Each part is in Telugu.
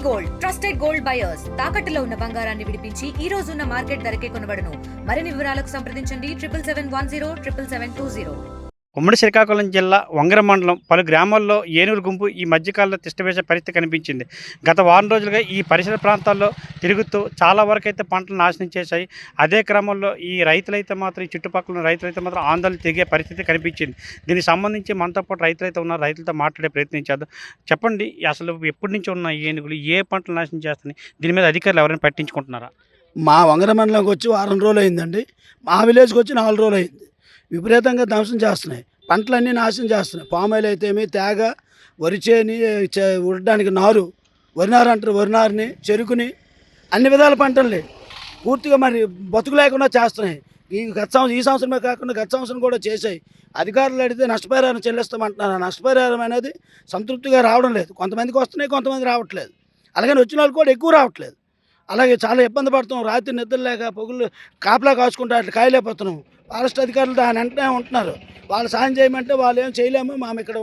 గోల్డ్ ట్రస్టెడ్ గోల్డ్ బయర్స్ తాకట్టులో ఉన్న బంగారాన్ని విడిపించి ఈ రోజు ఉన్న మార్కెట్ ధరకే కొనబడును. మరిన్ని వివరాలకు సంప్రదించండి 7710 ఉమ్మడి శ్రీకాకుళం జిల్లా వంగర మండలం పలు గ్రామాల్లో ఏనుగుల గుంపు ఈ మధ్యకాలంలో తిష్టవేసే పరిస్థితి కనిపించింది. గత వారం రోజులుగా ఈ పరిసర ప్రాంతాల్లో తిరుగుతూ చాలా వరకు అయితే పంటలు నాశనం చేశాయి. అదే క్రమంలో ఈ రైతులైతే మాత్రం ఈ చుట్టుపక్కల రైతులైతే మాత్రం ఆందోళన తిరిగే పరిస్థితి కనిపించింది. దీనికి సంబంధించి మనతో పాటు రైతులైతే ఉన్నారు, రైతులతో మాట్లాడే ప్రయత్నించేద్దాం. చెప్పండి, అసలు ఎప్పటి నుంచి ఉన్న ఈ ఏనుగులు ఏ పంటలు నాశనం చేస్తున్నాయి? దీని మీద అధికారులు ఎవరైనా పట్టించుకుంటున్నారా? మా వంగర మండలంకి వచ్చి వారం రోజులు అయిందండి. మా విలేజ్కి వచ్చి 4 రోజులు అయింది. విపరీతంగా ధ్వంసం చేస్తున్నాయి, పంటలన్నీ నాశనం చేస్తున్నాయి. పామాయిల్ అయితేమి, తేగ, వరిచేని, ఉడడానికి నారు, వరినారు అంటారు, వరినారుని, చెరుకుని, అన్ని విధాల పంటల్ని పూర్తిగా మరి బతుకు లేకుండా చేస్తున్నాయి. ఈ సంవత్సరమే కాకుండా గత సంవత్సరం కూడా చేశాయి. అధికారులు అడిగితే నష్టపరిహారం చెల్లిస్తామంటున్నారు. నష్టపరిహారం అనేది సంతృప్తిగా రావడం లేదు. కొంతమందికి వస్తున్నాయి, కొంతమంది రావట్లేదు. అలాగని వచ్చిన వాళ్ళు కూడా ఎక్కువ రావట్లేదు. అలాగే చాలా ఇబ్బంది పడుతున్నాం. రాత్రి నిద్ర లేక పొగులు కాపలా కాచుకుంటూ అట్లా కాయలేకపోతున్నాం. ఫారెస్ట్ అధికారులు దాని వెంటనే ఉంటున్నారు. వాళ్ళు సాయం చేయమంటే వాళ్ళు ఏం చేయలేము, మేము ఇక్కడ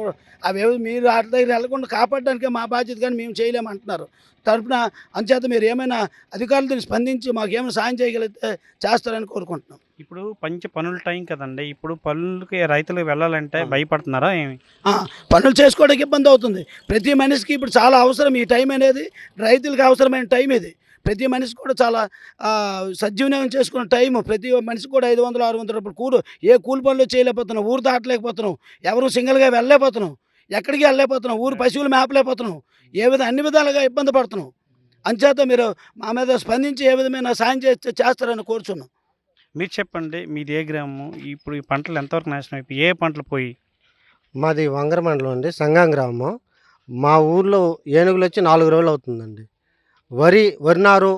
అవేవి మీరు వాటి దగ్గర వెళ్ళకుండా కాపాడడానికే మా బాధ్యత, కానీ మేము చేయలేము అంటున్నారు. తరపున అంచేత మీరు ఏమైనా అధికారులు దీన్ని స్పందించి మాకు ఏమైనా సాయం చేయగలిగితే చేస్తారని కోరుకుంటున్నాం. ఇప్పుడు పనుల టైం కదండి, ఇప్పుడు పనులకి రైతులు వెళ్ళాలంటే భయపడుతున్నారా ఏమి? పనులు చేసుకోవడానికి ఇబ్బంది అవుతుంది. ప్రతి మనిషికి ఇప్పుడు చాలా అవసరం ఈ టైం అనేది. రైతులకు అవసరమైన టైం ఇది. ప్రతి మనిషి కూడా చాలా సద్వినియోగం చేసుకున్న టైము. ప్రతి మనిషికి కూడా 500-600 రూపాయలు ఏ కూలి పనులు చేయలేకపోతున్నాం, ఊరు దాటలేకపోతున్నాం, ఎవరు సింగిల్గా వెళ్ళలేకపోతున్నాం, ఎక్కడికి వెళ్ళలేకపోతున్నాం, ఊరు పశువులు మేపలేకపోతున్నాం, అన్ని విధాలుగా ఇబ్బంది పడుతున్నాం. అంచేత మీరు మా మీద స్పందించి ఏ విధమైన సాయం చేస్తారని కోరుచున్నాం. మీరు చెప్పండి, మీది ఏ గ్రామం? ఇప్పుడు ఈ పంటలు ఎంతవరకు నాశనం అయిపోయి, ఏ పంటలు పోయి? మాది వంగర మండలం అండి, సంగం గ్రామం. మా ఊర్లో ఏనుగులు వచ్చి 4 రోజులు అవుతుందండి. వరినారు,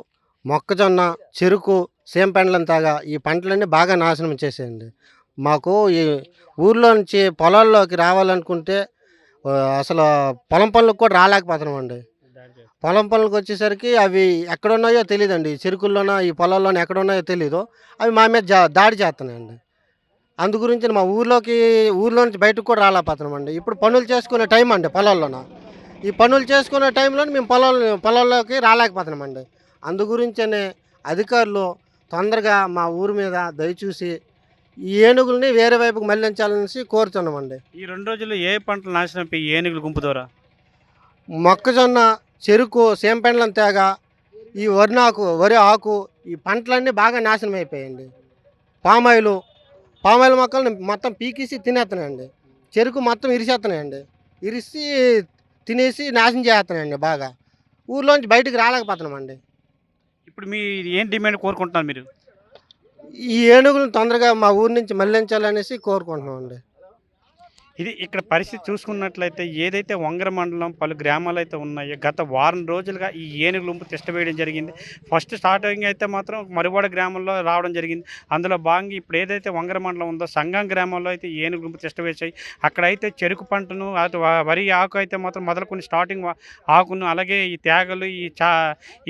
మొక్కజొన్న, చెరుకు, సేంపెండ్లంతాగా ఈ పంటలన్నీ బాగా నాశనం చేసేయండి. మాకు ఈ ఊర్లో నుంచి పొలాల్లోకి రావాలనుకుంటే అసలు పొలం పనులకు కూడా రాలేకపోతున్నామండి. పొలం పనులకు వచ్చేసరికి అవి ఎక్కడున్నాయో తెలియదండి. చెరుకుల్లోనో ఈ పొలాల్లోనో ఎక్కడున్నాయో తెలీదు. అవి మా మీద దాడి చేస్తున్నాయండి. అందు గురించి మా ఊర్లో నుంచి బయటకు కూడా రాలేకపోతున్నామండి. ఇప్పుడు పనులు చేసుకునే టైం అండి పొలాల్లోన. ఈ పనులు చేసుకునే టైంలో మేము పొలాల్లోకి రాలేకపోతున్నామండి. అందు గురించనే అధికారులు తొందరగా మా ఊరి మీద దయచూసి ఈ ఏనుగుల్ని వేరే వైపుకి మళ్లించాలనేసి కోరుతున్నామండి. ఈ 2 రోజుల్లో ఏ పంటలు నాశనం అయిపోయి ఏనుగుల గుంపు ద్వారా? మొక్కజొన్న, చెరుకు, సేంపెండ్లం తేగ, ఈ వరి ఆకు, ఈ పంటలన్నీ బాగా నాశనం అయిపోయాయండి. పామాయిల్ మొక్కలు మొత్తం పీకేసి తినేస్తున్నాయండి. చెరుకు మొత్తం ఇరిసేస్తున్నాయండి. ఇరిసి తినేసి నాశనం చేస్తున్నాయండి. బాగా ఊర్లోంచి బయటకు రాలేకపోతున్నామండి. ఇప్పుడు మీ ఏం డిమాండ్ కోరుకుంటున్నారు మీరు? ఈ ఏనుగులను తొందరగా మా ఊరి నుంచి మళ్లించాలనేసి కోరుకుంటున్నామండి. ఇది ఇక్కడ పరిస్థితి చూసుకున్నట్లయితే ఏదైతే వంగర మండలం పలు గ్రామాలు అయితే ఉన్నాయో గత వారం రోజులుగా ఈ ఏనుగుల గుంపు తిష్టవేయడం జరిగింది. ఫస్ట్ స్టార్టింగ్ అయితే మాత్రం మరువాడ గ్రామంలో రావడం జరిగింది. అందులో భాగంగా ఇప్పుడు ఏదైతే వంగర మండలం ఉందో సంగం గ్రామంలో అయితే ఏనుగుల గుంపు తిష్టవేశాయి. అక్కడైతే చెరుకు పంటను, అటు వరి ఆకు అయితే మాత్రం మొదలుకొని స్టార్టింగ్ ఆకును, అలాగే ఈ తేగలు,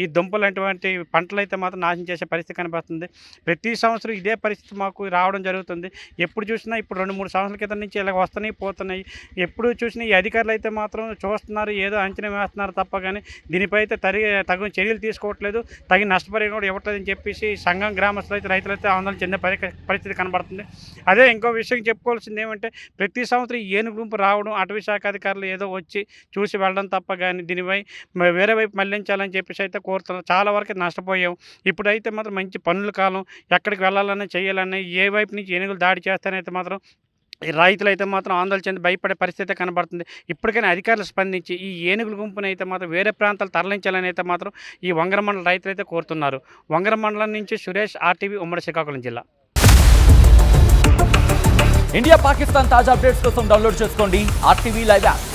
ఈ దుంపలు అటువంటి పంటలు అయితే మాత్రం నాశనం చేసే పరిస్థితి కనిపిస్తుంది. ప్రతి సంవత్సరం ఇదే పరిస్థితి మాకు రావడం జరుగుతుంది. ఎప్పుడు చూసినా ఇప్పుడు 2-3 సంవత్సరాల క్రితం నుంచి ఇలా వస్తున్నాయి పోతున్నాయి. ఎప్పుడు చూసినా ఈ అధికారులు అయితే మాత్రం చూస్తున్నారు, ఏదో అంచనా వేస్తున్నారు తప్ప కానీ దీనిపై అయితే తగిన చర్యలు తీసుకోవట్లేదు, తగిన నష్టపరిహారం కూడా ఇవ్వట్లేదని చెప్పేసి సంఘం గ్రామస్తులు అయితే రైతులైతే ఆందోళన చెందే పరిస్థితి కనబడుతుంది. అదే ఇంకో విషయం చెప్పుకోవాల్సింది ఏమంటే ప్రతి సంవత్సరం ఈ ఏనుగు గుంపు రావడం, అటవీ శాఖ అధికారులు ఏదో వచ్చి చూసి వెళ్ళడం తప్ప కానీ దీనిపై వేరే వైపు మళ్లించాలని చెప్పేసి అయితే కోరుతున్నారు. చాలా వరకు నష్టపోయాం. ఇప్పుడైతే మాత్రం మంచి పనుల కాలం, ఎక్కడికి వెళ్ళాలన్నా చేయాలన్నా ఏ వైపు నుంచి ఏనుగులు దాడి చేస్తానైతే మాత్రం రైతులు అయితే మాత్రం ఆందోళన చెంది భయపడే పరిస్థితి కనబడుతుంది. ఇప్పటికైనా అధికారులు స్పందించి ఈ ఏనుగుల గుంపును అయితే మాత్రం వేరే ప్రాంతాలు తరలించాలని అయితే మాత్రం ఈ వంగర మండల రైతులు అయితే కోరుతున్నారు. వంగర మండలం నుంచి సురేష్, RTV, ఉమ్మడి శ్రీకాకుళం జిల్లా. ఇండియా పాకిస్తాన్ తాజా అప్డేట్స్ కోసం డౌన్లోడ్ చేసుకోండి RTV లైవ్ యాప్.